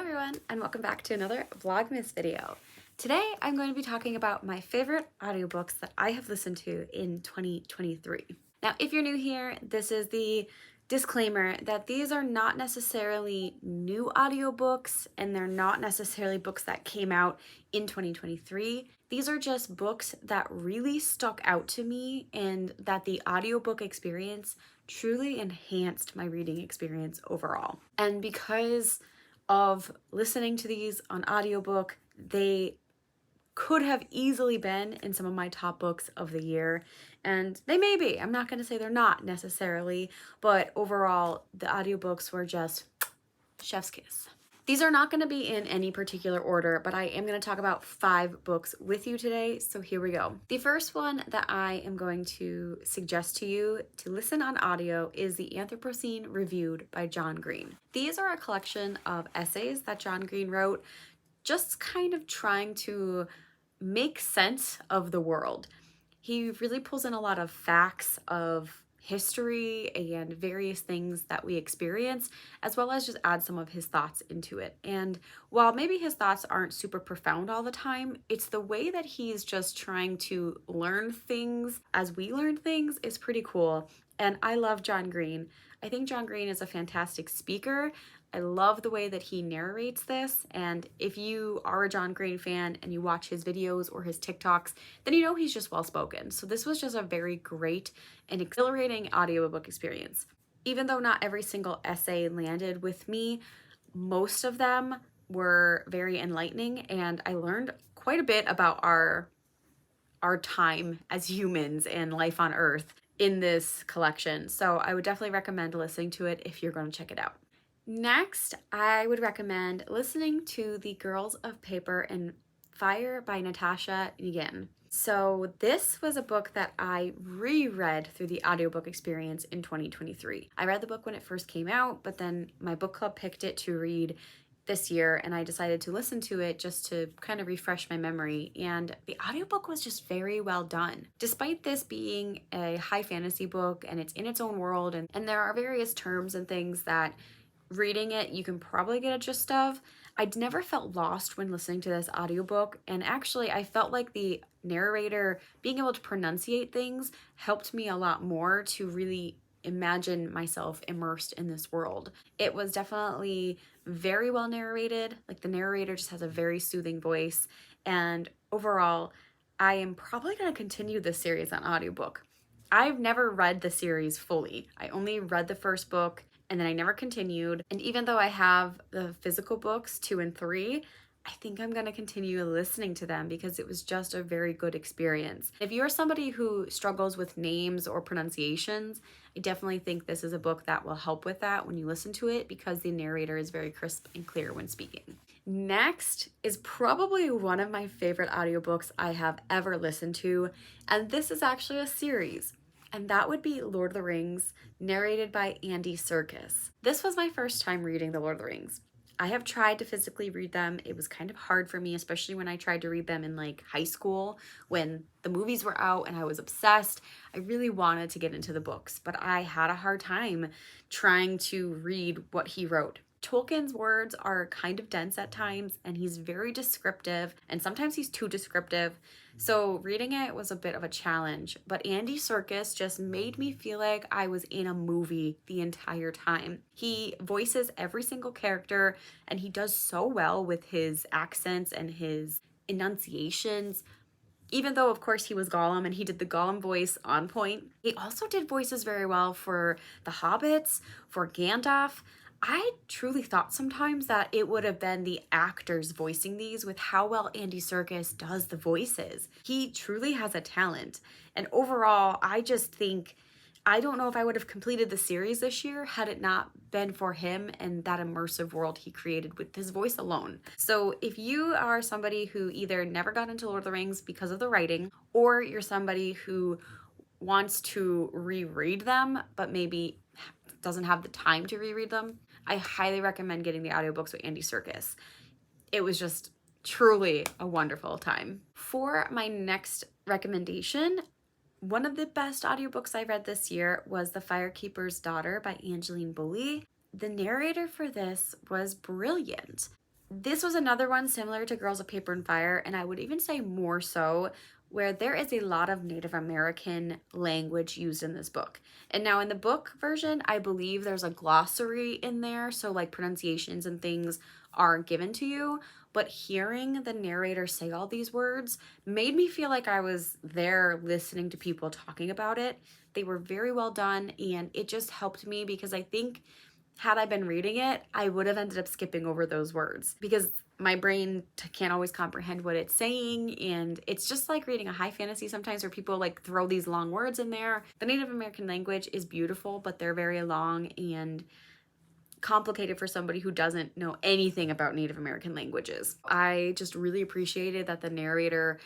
everyone, and welcome back to another vlogmas video. Today I'm going to be talking about my favorite audiobooks that I have listened to in 2023. Now, if you're new here, this is the disclaimer that these are not necessarily new audiobooks and they're not necessarily books that came out in 2023. These are just books that really stuck out to me and that the audiobook experience truly enhanced my reading experience overall. And because of listening to these on audiobook, they could have easily been in some of my top books of the year, and they may be. I'm not going to say they're not necessarily, but overall the audiobooks were just chef's kiss. These are not going to be in any particular order, but I am going to talk about 5 books with you today, so here we go. The first one that I am going to suggest to you to listen on audio is The Anthropocene Reviewed by John Green. These are a collection of essays that John Green wrote, just kind of trying to make sense of the world. He really pulls in a lot of facts of history and various things that we experience, as well as just add some of his thoughts into it. And while maybe his thoughts aren't super profound all the time, it's the way that he's just trying to learn things as we learn things is pretty cool. And I love John Green. I think John Green is a fantastic speaker. I love the way that he narrates this, and if you are a John Green fan and you watch his videos or his TikToks, then you know he's just well-spoken. So this was just a very great and exhilarating audiobook experience. Even though not every single essay landed with me, most of them were very enlightening, and I learned quite a bit about our time as humans and life on Earth in this collection. So I would definitely recommend listening to it if you're going to check it out. Next, I would recommend listening to The Girls of Paper and Fire by Natasha Ngan. So this was a book that I reread through the audiobook experience in 2023. I read the book when it first came out, but then my book club picked it to read this year, and I decided to listen to it just to kind of refresh my memory, and the audiobook was just very well done. Despite this being a high fantasy book and it's in its own world, and there are various terms and things that reading it you can probably get a gist of, I'd never felt lost when listening to this audiobook, and actually I felt like the narrator being able to pronunciate things helped me a lot more to really imagine myself immersed in this world. It was definitely very well narrated. Like, the narrator just has a very soothing voice, and overall I am probably going to continue this series on audiobook. I've never read the series fully. I only read the first book and then I never continued. And even though I have the physical books 2 and 3, I think I'm going to continue listening to them because it was just a very good experience. If you're somebody who struggles with names or pronunciations, I definitely think this is a book that will help with that when you listen to it, because the narrator is very crisp and clear when speaking. Next is probably one of my favorite audiobooks I have ever listened to, and this is actually a series. And that would be Lord of the Rings, narrated by Andy Serkis. This was my first time reading the Lord of the Rings. I have tried to physically read them. It was kind of hard for me, especially when I tried to read them in like high school when the movies were out and I was obsessed. I really wanted to get into the books, but I had a hard time trying to read what he wrote. Tolkien's words are kind of dense at times, and he's very descriptive, and sometimes he's too descriptive. So reading it was a bit of a challenge, but Andy Serkis just made me feel like I was in a movie the entire time. He voices every single character, and he does so well with his accents and his enunciations. Even though, of course, he was Gollum and he did the Gollum voice on point, he also did voices very well for the Hobbits, for Gandalf. I truly thought sometimes that it would have been the actors voicing these with how well Andy Serkis does the voices. He truly has a talent. And overall, I just think, I don't know if I would have completed the series this year had it not been for him and that immersive world he created with his voice alone. So if you are somebody who either never got into Lord of the Rings because of the writing, or you're somebody who wants to reread them but maybe doesn't have the time to reread them, I highly recommend getting the audiobooks with Andy Serkis. It was just truly a wonderful time. For my next recommendation, one of the best audiobooks I read this year was The Firekeeper's Daughter by Angeline Boulley. The narrator for this was brilliant. This was another one similar to Girls of Paper and Fire, and I would even say more so, where there is a lot of Native American language used in this book. And now in the book version, I believe there's a glossary in there, so like pronunciations and things are given to you. But hearing the narrator say all these words made me feel like I was there listening to people talking about it. They were very well done, and it just helped me because I think had I been reading it, I would have ended up skipping over those words because my brain can't always comprehend what it's saying, and it's just like reading a high fantasy sometimes where people like throw these long words in there. The Native American language is beautiful, but they're very long and complicated for somebody who doesn't know anything about Native American languages. I just really appreciated that the narrator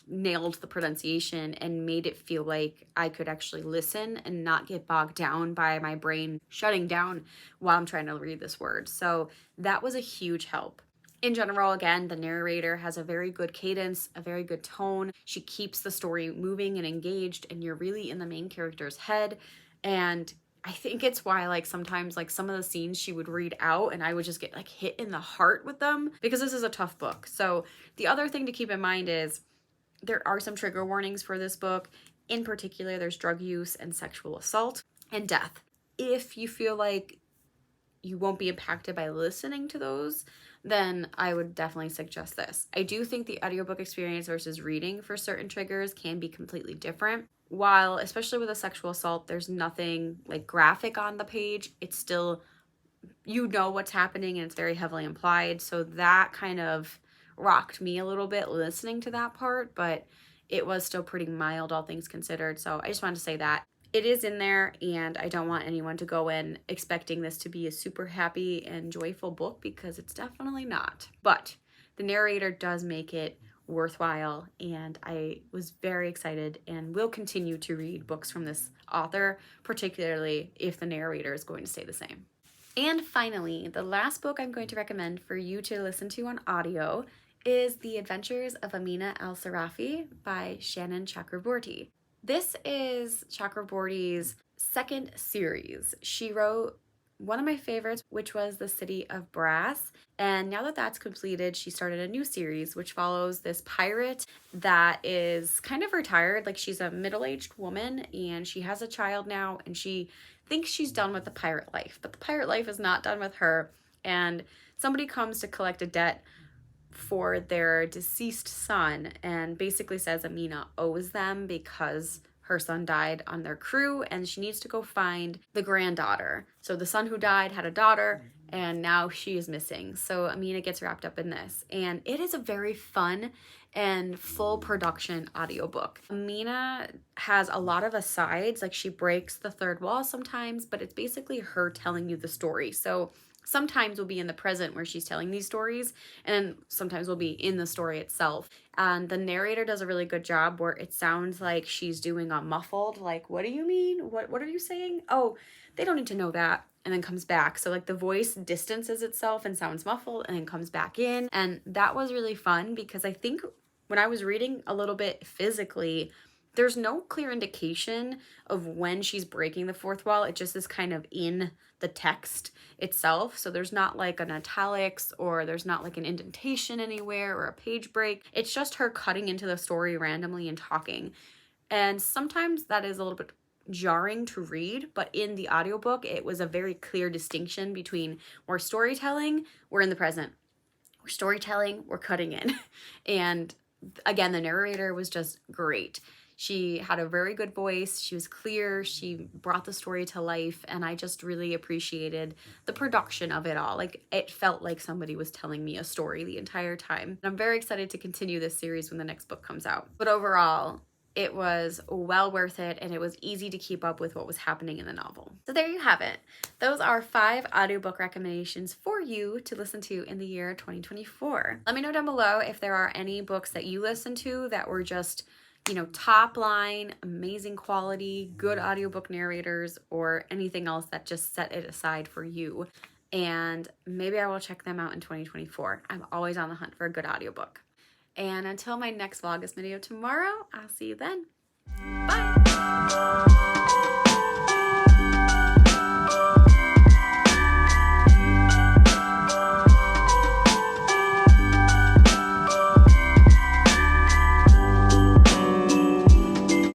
nailed the pronunciation and made it feel like I could actually listen and not get bogged down by my brain shutting down while I'm trying to read this word. So that was a huge help. In general, again, the narrator has a very good cadence, a very good tone. She keeps the story moving and engaged, and you're really in the main character's head. And I think it's why like sometimes like some of the scenes she would read out and I would just get like hit in the heart with them because this is a tough book. So the other thing to keep in mind is there are some trigger warnings for this book. In particular, there's drug use and sexual assault and death. If you feel like you won't be impacted by listening to those, then I would definitely suggest this. I do think the audiobook experience versus reading for certain triggers can be completely different. While, especially with a sexual assault, there's nothing like graphic on the page, it's still, you know what's happening and it's very heavily implied. So that kind of rocked me a little bit listening to that part, but it was still pretty mild, all things considered. So I just wanted to say that. It is in there, and I don't want anyone to go in expecting this to be a super happy and joyful book because it's definitely not. But the narrator does make it worthwhile, and I was very excited and will continue to read books from this author, particularly if the narrator is going to stay the same. And finally, the last book I'm going to recommend for you to listen to on audio is The Adventures of Amina al-Sirafi by Shannon Chakraborty. This is Chakraborty's second series. She wrote one of my favorites, which was The City of Brass. And now that that's completed, she started a new series, which follows this pirate that is kind of retired. Like, she's a middle-aged woman and she has a child now, and she thinks she's done with the pirate life, but the pirate life is not done with her. And somebody comes to collect a debt for their deceased son and basically says Amina owes them because her son died on their crew and she needs to go find the granddaughter. So the son who died had a daughter and now she is missing. So Amina gets wrapped up in this, and it is a very fun and full production audiobook. Amina has a lot of asides, like she breaks the third wall sometimes, but it's basically her telling you the story. So sometimes we'll be in the present where she's telling these stories, and sometimes we'll be in the story itself. And the narrator does a really good job where it sounds like she's doing a muffled, like, what do you mean? What are you saying? Oh, they don't need to know that. And then comes back. So like the voice distances itself and sounds muffled and then comes back in. And that was really fun because I think when I was reading a little bit physically, there's no clear indication of when she's breaking the fourth wall. It just is kind of in the text itself. So there's not like an italics, or there's not like an indentation anywhere or a page break. It's just her cutting into the story randomly and talking. And sometimes that is a little bit jarring to read, but in the audiobook, it was a very clear distinction between we're storytelling, we're in the present. We're storytelling, we're cutting in. And again, the narrator was just great. She had a very good voice. She was clear. She brought the story to life, and I just really appreciated the production of it all. Like, it felt like somebody was telling me a story the entire time. And I'm very excited to continue this series when the next book comes out. But overall, it was well worth it, and it was easy to keep up with what was happening in the novel. So there you have it. Those are 5 audiobook recommendations for you to listen to in the year 2024. Let me know down below if there are any books that you listened to that were just, you know, top line, amazing quality, good audiobook narrators, or anything else that just set it aside for you. And maybe I will check them out in 2024. I'm always on the hunt for a good audiobook. And until my next vlogmas video tomorrow, I'll see you then. Bye!